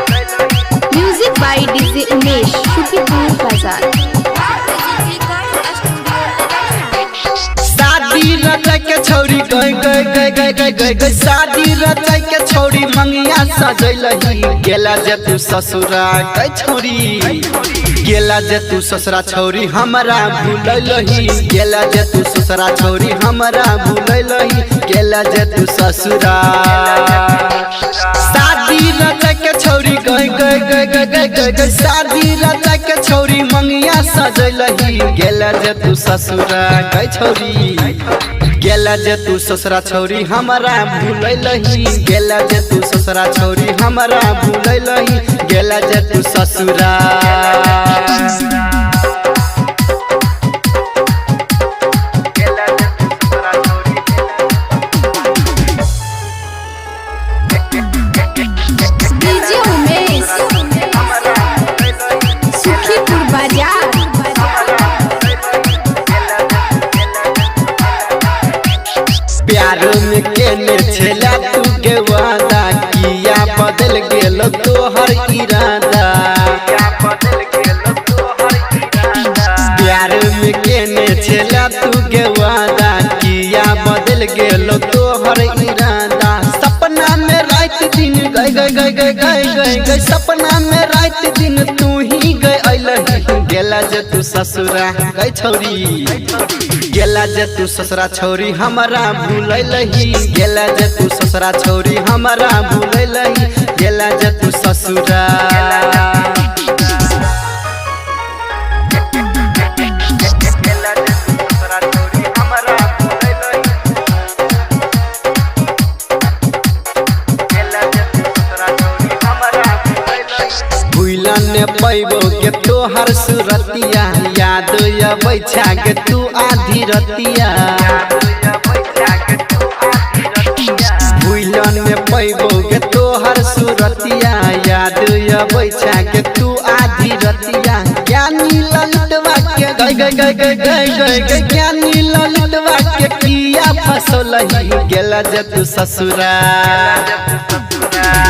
Music by DJ Umesh Shukipur Bazar. शादी रचाई के छौरी गई शादी रचाई के छौरी मंगिया सजैलही गेला जे तू ससुरा गई छौरी गेला जे तू ससुरा छौरी हमरा भूलैलही गेला जे तू ससुरा छौरी हमरा भूलैलही गेला जे तू ससुरा शादी रचाई के छौरी गई शादी रचाई के छौरी मंगिया सजैलही गेला जे तू ससुरा गई छौरी गेला जे तू ससुरा छौरी हमरा भूलैलही गेला जे तू ससुरा छौरी हमरा भूलैलही गेला जे तू ससुरा डीजे उमेश शुकीपुर बाजार। प्यार में केने छेला तू के वादा किया बदल गेल तोहर इरादा प्यार में केने छेला तू के वादा किया बदल गेल तोहर इरादा सपना में रात दिन गई सपना में रात दिन तू ही गई अइलही गेला जे तू ससुरा गई छौरी गेला जे तू ससुरा छौरी हमरा भूलैलही गेला जे तू ससुरा छौरी हमरा भूलैलही गेला जे तू ससुरा भूलन पैबो के तोहर सुरतिया याद अबै के तू आधी रतिया भूलन में पैबो के तोहर सुरतिया याद अबै के तू आधी रतिया ज्ञानी ललितवा के गई ज्ञानी ललितवा के किया फसलही गेला जे तू ससुरा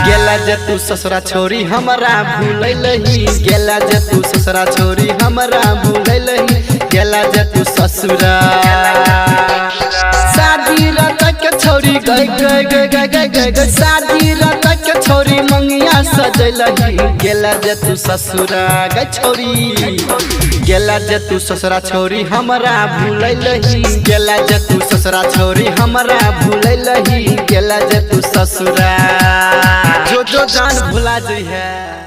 गेला जे तू ससुरा छौरी हमरा भूलैलही गेला जे तू ससुरा छौरी हमरा भूलैलही गेला जे तू ससुरा शादी रचा के छौरी गई शादी रचा के छौरी मंगिया सजैलही गेला जे तू ससुरा गई छौरी गेला जे तू ससुरा छौरी हमरा भूलैलही गेला जे तू ससुरा छौरी हमरा भूलैलही गेला जे तू ससुरा जो जान भुला जई है।